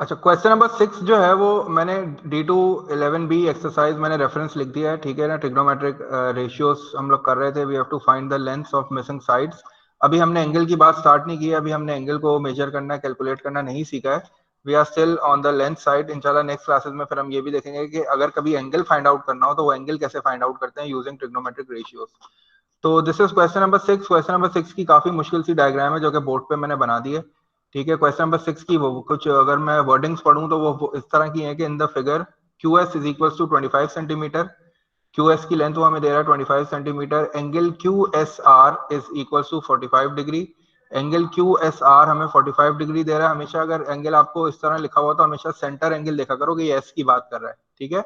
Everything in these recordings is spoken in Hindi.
अच्छा, क्वेश्चन नंबर 6 जो है वो मैंने D211B एक्सरसाइज मैंने रेफरेंस लिख दिया है, ठीक है ना। ट्रिग्नोमेट्रिक रेशियोज हम लोग कर रहे थे। We have to find the length of missing sides. अभी हमने एंगल की बात स्टार्ट नहीं की है, अभी हमने एंगल को मेजर करना, कैलकुलेट करना नहीं सीखा है। We are still on the length side. इंशाल्लाह नेक्स्ट क्लासेस में फिर हम ये भी देखेंगे कि अगर कभी एंगल फाइंड आउट करना हो तो वो एंगल कैसे फाइंड आउट करते हैं यूजिंग ट्रिग्नोमेट्रिक रेशियोज। तो this is question number 6। Question number 6 की काफी मुश्किल सी डायग्राम है जो कि बोर्ड पे मैंने बना दी है, ठीक है। क्वेश्चन नंबर 6 की वो कुछ अगर मैं वर्डिंग्स पढ़ूं तो वो इस तरह की है कि in the figure Q S is equal to 25 centimetre. Q S की लेंथ वो हमें दे रहा है 25 centimetre. Angle Q S R is equal to 45 degree. Angle Q S R हमें 45 डिग्री दे रहा है। हमेशा अगर एंगल आपको इस तरह लिखा हुआ तो हमेशा सेंटर एंगल देखा करो कि ये एस की बात कर रहा है, ठीक है।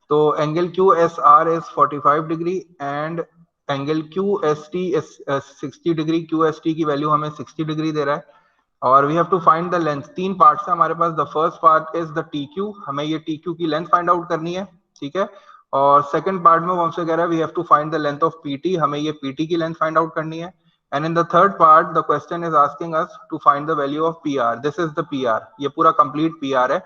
तो angle Q S R is 45 degree and angle Q S T is 60 degree. Q S T की वैल्यू हमें 60 डिग्री दे रहा है और we have to find the length. तीन पार्ट्स है हमारे पास। The first part is the T Q, हमें ये टी क्यू की लेंथ फाइंड आउट करनी है, ठीक है। और सेकंड पार्ट में वो हमसे कह रहा है we have to find the length of P, T ये P T length find out करनी है। And in the third part the question is asking us to find the value of P R. This is the P R, ये पूरा कंप्लीट पी आर है।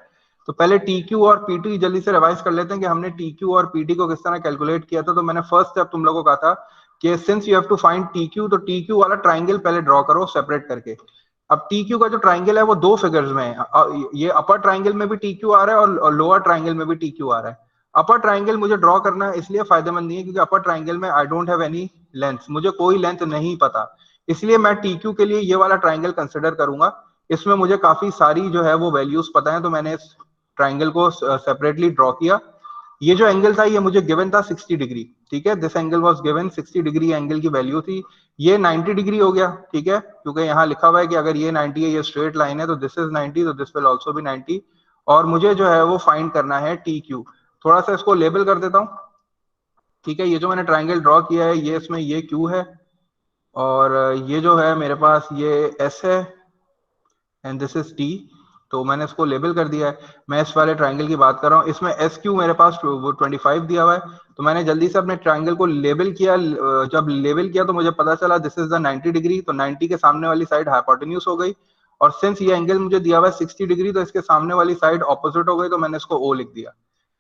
तो पहले टी क्यू और पीटी जल्दी से रिवाइज कर लेते हैं कि हमने टी क्यू और पीटी को किस तरह कैलकुलेट किया था। तो मैंने फर्स्ट स्टेप तुम लोगों को कहा था कि since you have to find T Q, तो टी क्यू वाला ट्राइंगल पहले ड्रॉ करो सेपरेट करके। अब टी क्यू का जो ट्राइंगल है वो दो फिगर्स में है। ये अपर ट्राइंगल में भी टी क्यू आ रहा है और लोअर ट्राइंगल में भी टी क्यू आ रहा है। अपर ट्राइंगल मुझे ड्रॉ करना इसलिए फायदेमंद नहीं है क्योंकि अपर ट्राइंगल में I don't have any length, मुझे कोई लेंथ नहीं पता। इसलिए मैं टी क्यू के लिए ये वाला ट्राइंगल कंसिडर करूंगा। इसमें मुझे काफी सारी जो है वो वैल्यूज पता है, तो मैंने इस ट्राइंगल को सेपरेटली ड्रॉ किया। ये जो एंगल था ये मुझे गिवन था 60 डिग्री, ठीक है। This angle was given 60 degree angle की वैल्यू थी। ये 90 डिग्री हो गया, ठीक है, क्योंकि यहाँ लिखा हुआ है कि अगर ये 90 है, ये स्ट्रेट लाइन है, तो दिस इज 90, तो दिस विल आल्सो बी 90। और मुझे जो है वो फाइंड करना है टी क्यू। थोड़ा सा इसको लेबल कर देता हूँ, ठीक है। ये जो मैंने ट्राइंगल ड्रॉ किया है ये इसमें ये क्यू है और ये जो है मेरे पास ये एस है एंड दिस इज टी। तो मैंने इसको लेबल कर दिया है। मैं इस वाले ट्राइंगल की बात कर रहा हूँ, इसमें एस क्यू मेरे पास वो 25 दिया हुआ है। तो मैंने जल्दी से अपने ट्राइंगल को लेबल किया। जब लेबल किया तो मुझे पता चला दिस इज द 90 डिग्री। तो 90 के सामने वाली साइड हाइपोटेन्यूज हो गई और सिंस ये एंगल मुझे दिया हुआ है 60 डिग्री, तो इसके सामने वाली साइड ऑपोजिट हो गई, तो मैंने इसको ओ लिख दिया,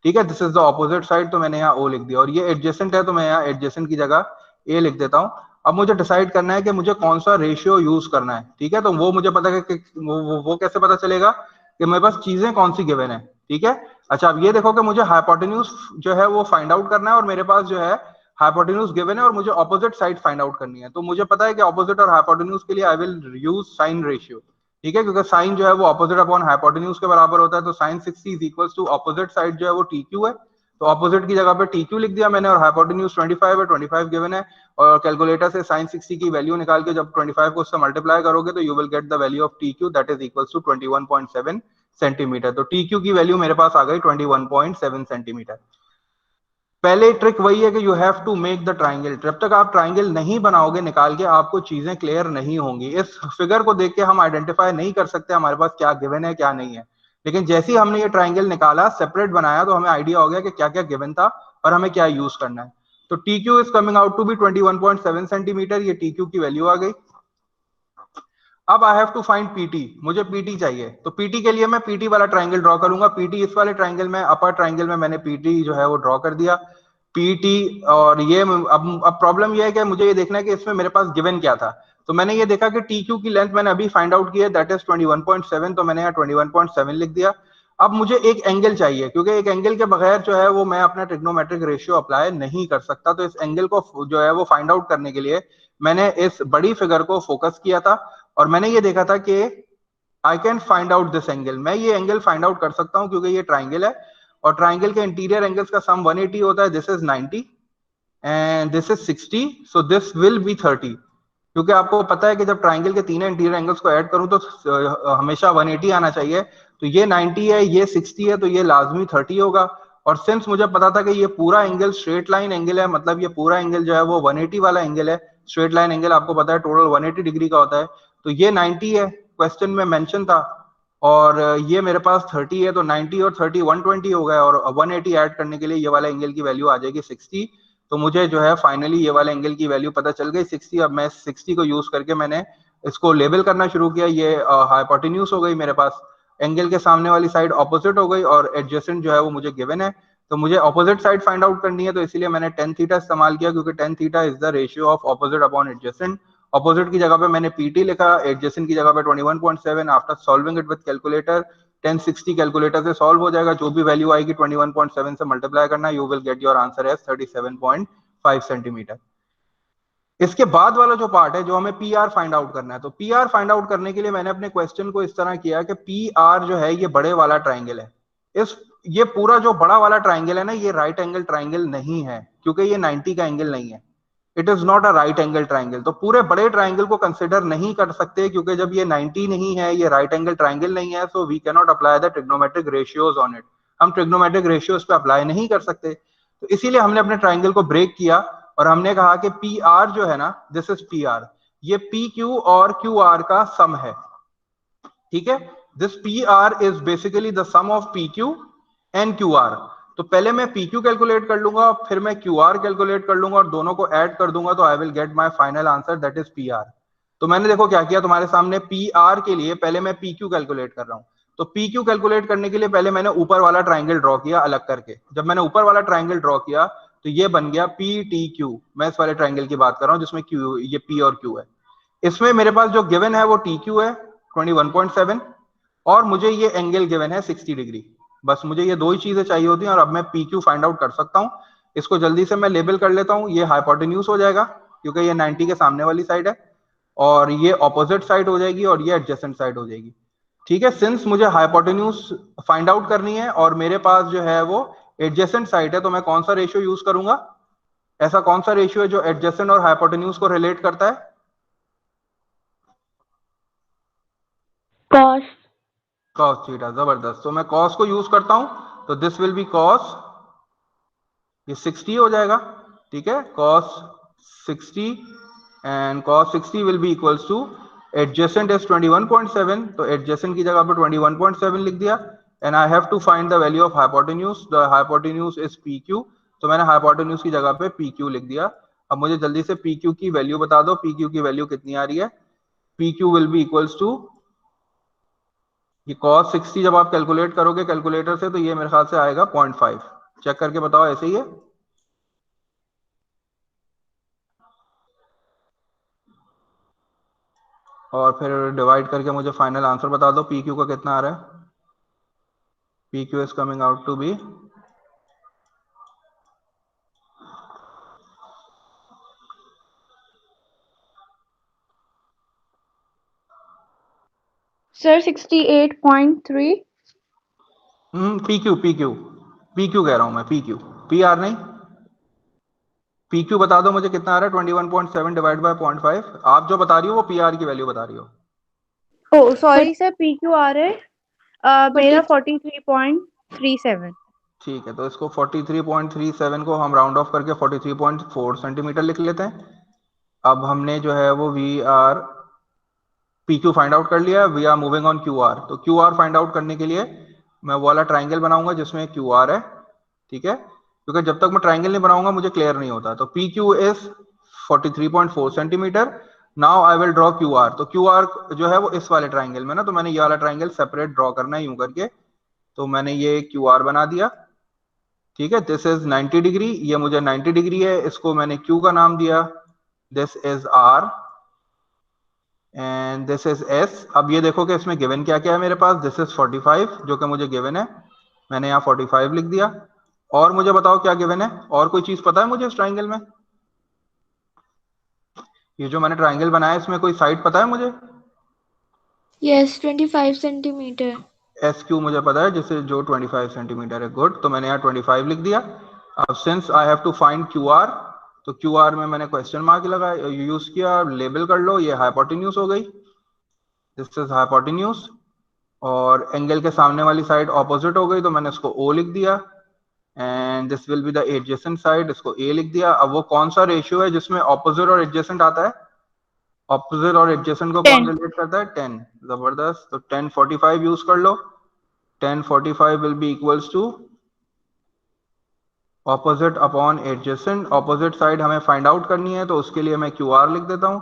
ठीक है। This is the opposite side, तो मैंने यहाँ ओ लिख दिया। और ये एडजेसेंट है तो मैं यहाँ एडजेसेंट की जगह ए लिख देता हूँ। अब मुझे डिसाइड करना है कि मुझे कौन सा रेशियो यूज करना है, ठीक है। तो वो मुझे पता है कि वो कैसे पता चलेगा कि मेरे पास चीजें कौन सी गिवन है, ठीक है। अच्छा, अब ये देखो कि मुझे हाइपोटेन्यूज जो है वो फाइंड आउट करना है और मेरे पास जो है हाइपोटेन्यूज गिवन है और मुझे ऑपोजिट साइड फाइंड आउट करनी है। तो मुझे पता है कि ऑपोजिट और हाइपोटेन्यूज के लिए I will use sine ratio, ठीक है, क्योंकि साइन जो है वो ऑपोजिट अपॉन हाइपोटेन्यूज के बराबर होता है। तो sine 60 is equal to opposite side जो है वो टी क्यू है। तो ऑपोजिट की जगह पे टी क्यू लिख दिया मैंने और हाइपोटेन्यूज 25 है, 25 गिवन है। और कैलकुलेटर से साइन 60 की वैल्यू निकाल के जब 25 को उससे मल्टीप्लाई करोगे तो you will get the value of T Q that is equal to 21.7 centimetre. तो टी क्यू की वैल्यू मेरे पास आ गई 21.7 सेंटीमीटर। पहले ट्रिक वही है कि you have to make the triangle. जब तक आप ट्राइंगल नहीं बनाओगे निकाल के आपको चीजें क्लियर नहीं होंगी। इस फिगर को देख के हम आइडेंटिफाई नहीं कर सकते हमारे पास क्या गिवन है क्या नहीं है, लेकिन जैसे ही हमने ये ट्राइंगल निकाला सेपरेट बनाया तो हमें आइडिया हो गया कि क्या क्या गिवन था और हमें क्या यूज करना है। तो T Q is coming out to be 21.7 centimetre, ये टी क्यू की वैल्यू आ गई। अब I have to find PT, मुझे पीटी चाहिए। तो पीटी के लिए मैं पीटी वाला ट्राइंगल ड्रॉ करूंगा। पीटी इस वाले ट्राइंगल में, अपर ट्राइंगल में मैंने पीटी जो है वो ड्रॉ कर दिया, पीटी। और ये अब प्रॉब्लम ये है कि मुझे ये देखना है कि इसमें मेरे पास गिवन क्या था। तो मैंने ये देखा कि टी क्यू की लेंथ मैंने अभी फाइंड आउट की है, दैट इज 21.7, तो मैंने यहाँ 21.7 लिख दिया। अब मुझे एक एंगल चाहिए क्योंकि एक एंगल के बगैर जो है वो मैं अपना ट्रिग्नोमेट्रिक रेशियो अप्लाई नहीं कर सकता। तो इस एंगल को जो है वो फाइंड आउट करने के लिए मैंने इस बड़ी फिगर को फोकस किया था और मैंने ये देखा था कि I can find out this angle, मैं ये एंगल फाइंड आउट कर सकता हूं क्योंकि ये ट्राइंगल है और ट्राइंगल के इंटीरियर एंगल्स का सम 180 होता है। This is 90 and this is 60, so this will be 30। क्योंकि आपको पता है कि जब ट्राइंगल के तीनों इंटीरियर एंगल्स को ऐड करूं तो हमेशा 180 आना चाहिए। तो ये 90 है, ये 60 है, तो ये लाजमी 30 होगा। और सिंस मुझे पता था कि ये पूरा एंगल स्ट्रेट लाइन एंगल है, मतलब ये पूरा एंगल जो है वो 180 वाला एंगल है। स्ट्रेट लाइन एंगल आपको पता है टोटल 180 डिग्री का होता है। तो ये 90 है, क्वेश्चन में मेंशन था, और ये मेरे पास 30 है। तो 90 और 30 120 हो गया और 180 ऐड करने के लिए ये वाला एंगल की वैल्यू आ जाएगी 60। तो मुझे जो है फाइनली ये वाले एंगल की वैल्यू पता चल गई 60। अब मैं 60 को यूज करके मैंने इसको लेबल करना शुरू किया। ये हाइपोटेन्यूज हो गई मेरे पास एंगल के सामने वाली साइड ऑपोजिट हो गई और एडजेसेंट जो है वो मुझे गिवन है, तो मुझे ऑपोजिट साइड फाइंड आउट करनी है, तो इसीलिए मैंने टेन थीटा इस्तेमाल किया, क्योंकि tan theta is the ratio of opposite upon adjacent. Opposite की जगह पे मैंने पीटी लिखा, एडजेसेंट की जगह पे 21.7। After solving it with calculator 1060 calculator से सॉल्व हो जाएगा, जो भी वैल्यू आएगी 21.7 से मल्टीप्लाई करना, you will get your answer as 37.5 centimetre. इसके बाद वाला जो पार्ट है, जो हमें पी आर फाइंड आउट करना है, तो पी आर फाइंड आउट करने के लिए मैंने अपने क्वेश्चन को इस तरह किया कि पी आर जो है ये बड़े वाला ट्राइंगल है। इस ये पूरा जो बड़ा वाला ट्राइंगल है ना, ये राइट एंगल ट्राइंगल नहीं है, क्योंकि ये 90 का एंगल नहीं है। It is not a right angle triangle. तो पूरे बड़े ट्राइंगल को कंसिडर नहीं कर सकते, क्योंकि जब ये 90 नहीं है, ये राइट एंगल ट्राइंगल नहीं है, so we cannot apply the trigonometric ratios on it. हम ट्रिग्नोमेट्रिक रेशियोज पे अप्लाई नहीं कर सकते, तो इसीलिए हमने अपने ट्राइंगल को ब्रेक किया और हमने कहा कि पी आर जो है ना, दिस इज पी आर, ये पी क्यू और क्यू आर का सम है। ठीक है, this P R is basically the sum of P Q and Q R. तो पहले मैं पी क्यू कैलकुलेट कर लूंगा, फिर मैं क्यू आर कैलकुलेट कर लूंगा और दोनों को ऐड कर दूंगा, तो I will get my final answer, that is P are. तो मैंने देखो क्या किया तुम्हारे सामने, पी आर के लिए पहले मैं पी क्यू कैलकुलेट कर रहा हूं। तो पी क्यू कैलकुलेट करने के लिए पहले मैंने ऊपर वाला ट्राइंगल ड्रॉ किया अलग करके। जब मैंने ऊपर वाला ट्राइंगल ड्रॉ किया तो ये बन गया पी टी क्यू। मैं इस वाले ट्राइंगल की बात कर रहा हूं जिसमें क्यू, ये पी और क्यू है। इसमें मेरे पास जो गिवन है वो टी क्यू है 21.7 और मुझे ये एंगल गिवन है 60 डिग्री। बस मुझे ये दो ही चीजें चाहिए होती हैं और अब मैं पी क्यू फाइंड आउट कर सकता हूं। इसको जल्दी से मैं लेबल कर लेता हूं, ये हाइपोटेन्यूज हो जाएगा क्योंकि ये 90 के सामने वाली साइड है, और ये ऑपोजिट साइड हो जाएगी और ये एडजेसेंट साइड हो जाएगी। ठीक है, सिंस मुझे हाइपोटेन्यूज फाइंड आउट करनी है और मेरे पास जो है वो एडजेसेंट साइड है, तो मैं कौन सा रेशियो यूज करूंगा? ऐसा कौन सा रेशियो है जो एडजेसेंट और हाइपोटेन्यूज को रिलेट करता है? कॉस। कॉस थीटा, जबरदस्त। तो मैं कॉस को यूज करता हूं, तो दिस विल बी कॉस, ये 60 हो जाएगा। ठीक है, cos 60 and cos 60 will be equals to adjacent is 21.7, तो एडजेसेंट की जगह पर 21.7 लिख दिया। And I have to find the value of hypotenuse, the hypotenuse is P Q, तो मैंने हाइपोटेन्यूज की जगह पे पी क्यू लिख दिया। अब मुझे जल्दी से पी क्यू की वैल्यू बता दो, पी क्यू की वैल्यू कितनी आ रही है? P Q will be equals to, ये cos 60 जब आप कैलकुलेट करोगे कैलकुलेटर से, तो ये मेरे ख्याल से आएगा 0.5। चेक करके बताओ, ऐसे ही है? और फिर डिवाइड करके मुझे फाइनल आंसर बता दो पी क्यू का कितना आ रहा है। P Q is coming out to be, sir 68.3। P Q, P Q, P Q कह रहा हूं मैं, पी क्यू, पी आर नहीं। पी क्यू बता दो मुझे कितना आ रहा है, 21.7 डिवाइड बाय 0.5। आप जो बता रही हो वो पी आर की वैल्यू बता रही हो। ओ सॉरी सर, PQ आ रहा है मेरा 40 43.37। ठीक है, तो इसको 43.37 को हम राउंड ऑफ करके 43.4 सेंटीमीटर लिख लेते हैं। अब हमने जो है वो we are P Q find out कर लिया, we are moving on Q R. तो क्यू आर फाइंड आउट करने के लिए मैं वो वाला ट्राइंगल बनाऊंगा जिसमें क्यू आर है। ठीक है, क्योंकि जब तक मैं ट्राइंगल नहीं बनाऊंगा मुझे क्लियर नहीं होता। तो P Q is 43.4 centimetre. Now I will draw Q R. तो क्यू आर जो है वो इस वाले ट्राइंगल में ना, तो मैंने ये वाला ट्राइंगल सेपरेट ड्रॉ करना है यूं करके। तो मैंने ये क्यू आर बना दिया। ठीक है, दिस इज 90 डिग्री, ये मुझे 90 डिग्री है, इसको मैंने क्यू का नाम दिया, this is R and this is S. अब ये देखो कि इसमें गिवन क्या क्या है मेरे पास, दिस इज 45 जो कि मुझे गिवन है, मैंने यहाँ 45 लिख दिया। और मुझे बताओ क्या गिवन है, और कोई चीज पता है मुझे इस ट्राइंगल में? ये जो मैंने ट्राइंगल बनाया है इसमें कोई साइड पता है मुझे? Yes 25 centimetre. एस क्यू मुझे पता है, जिसे जो 25 सेंटीमीटर है। गुड, तो मैंने यहाँ 25 लिख दिया। अब since I have to find Q R, तो क्यू आर में मैंने क्वेश्चन मार्क लगाया, यूज किया, लेबल कर लो, ये हाइपोटेन्यूज हो गई, दिस इज हाइपोटेन्यूज। और एंगल के सामने वाली साइड ऑपोजिट हो गई, तो मैंने इसको ओ लिख दिया। And this will be the adjacent side, इसको ए लिख दिया। अब वो कौन सा रेशियो है जिसमें ऑपोजिट और एडजेसेंट आता है? ऑपोजिट और एडजेसेंट को कौन 10। रिलेट करता है? 10। जबरदस्त, तो 1045 यूज कर लो। 1045 will be equals to opposite upon adjacent. Opposite side हमें फाइंड आउट करनी है, तो उसके लिए मैं क्यू आर लिख देता हूं।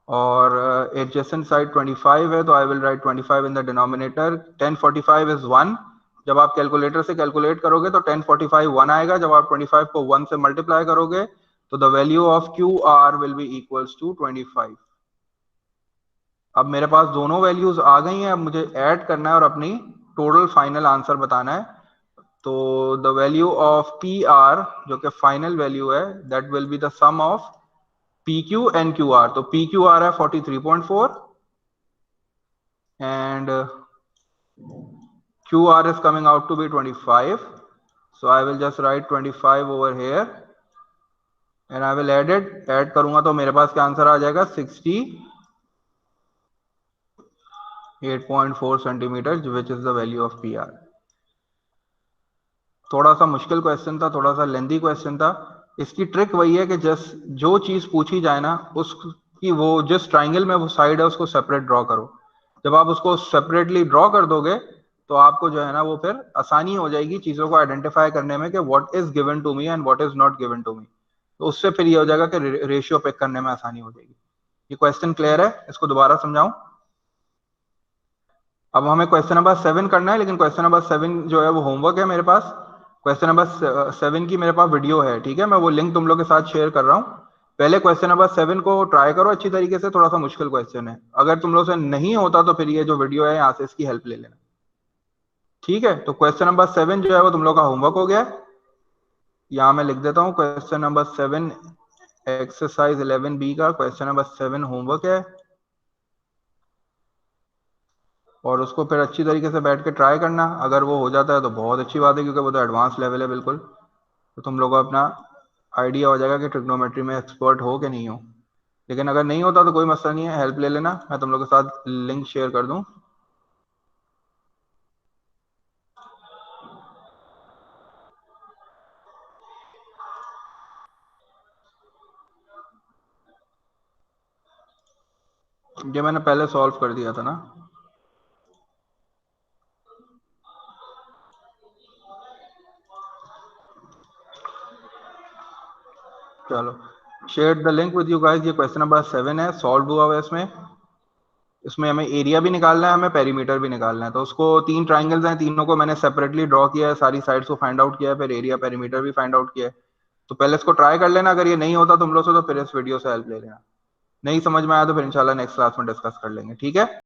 और एडजेसेंट साइड 25 है, तो I will write 25 in the denominator. 1045 is 1। जब आप कैलकुलेटर से कैलकुलेट करोगे तो 1045 1 आएगा। जब आप 25 को 1 से मल्टीप्लाई करोगे तो the value of Q R will be equals to 25। अब मेरे पास दोनों वैल्यूज आ गई हैं, अब मुझे ऐड करना है और अपनी टोटल फाइनल आंसर बताना है। तो the value of P R, जो कि फाइनल वैल्यू है, that will be the sum of P Q and Q R. तो पी क्यू आर है 43.4 and QR is coming out to be 25. So I will just write 25 over here and I will add it. Add करूंगा तो मेरे पास क्या आंसर आ जाएगा 68.4 centimetre, which is the value of PR. थोड़ा सा मुश्किल क्वेश्चन था, थोड़ा सा लेंदी क्वेश्चन था। इसकी ट्रिक वही है कि जस्ट जो चीज पूछी जाए ना, उसकी वो जिस ट्राइंगल में वो साइड है उसको सेपरेट ड्रॉ करो। जब आप उसको सेपरेटली ड्रॉ कर दोगे तो आपको जो है ना वो फिर आसानी हो जाएगी चीजों को आइडेंटिफाई करने में कि what is given to me and what is not given to me. तो उससे फिर ये हो जाएगा कि रेशियो पिक करने में आसानी हो जाएगी। ये क्वेश्चन क्लियर है? इसको दोबारा समझाऊं? अब हमें क्वेश्चन नंबर 7 करना है, लेकिन क्वेश्चन नंबर 7 जो है वो होमवर्क है मेरे पास। क्वेश्चन नंबर 7 की मेरे पास वीडियो है, ठीक है? मैं वो लिंक तुम लोग के साथ शेयर कर रहा हूँ। पहले क्वेश्चन नंबर 7 को ट्राई करो अच्छी तरीके से, थोड़ा सा मुश्किल क्वेश्चन है। अगर तुम लोग से नहीं होता तो फिर ये जो वीडियो है यहाँ से इसकी हेल्प ले लेना, ठीक है? तो क्वेश्चन नंबर 7 जो है वो तुम लोग का होमवर्क हो गया है। यहाँ मैं लिख देता हूँ क्वेश्चन नंबर 7 एक्सरसाइज 11B का क्वेश्चन नंबर 7 होमवर्क है। और उसको फिर अच्छी तरीके से बैठ के ट्राई करना। अगर वो हो जाता है तो बहुत अच्छी बात है, क्योंकि वो तो एडवांस लेवल है बिल्कुल। तो तुम लोगों को अपना आइडिया हो जाएगा कि ट्रिग्नोमेट्री में एक्सपर्ट हो कि नहीं हो। लेकिन अगर नहीं होता तो कोई मसला नहीं है, हेल्प ले लेना, मैं तुम लोग के साथ लिंक शेयर कर दूं। ये मैंने पहले सॉल्व कर दिया था ना। चलो, share the link with you guys. ये क्वेश्चन नंबर 7 है, सॉल्व हुआ हुआ है। इसमें हमें एरिया भी निकालना है, हमें पेरीमीटर भी निकालना है। तो उसको 3 ट्राइंगल्स हैं, तीनों को मैंने सेपरेटली ड्रॉ किया है, सारी साइड्स को फाइंड आउट किया है, फिर एरिया पेरीमीटर भी फाइंड आउट किया है। तो पहले इसको ट्राई कर लेना। अगर ये नहीं होता तुम लोग से तो फिर इस वीडियो से हेल्प ले लेना। नहीं समझ में आया तो फिर इंशाल्लाह नेक्स्ट क्लास में डिस्कस कर लेंगे, ठीक है?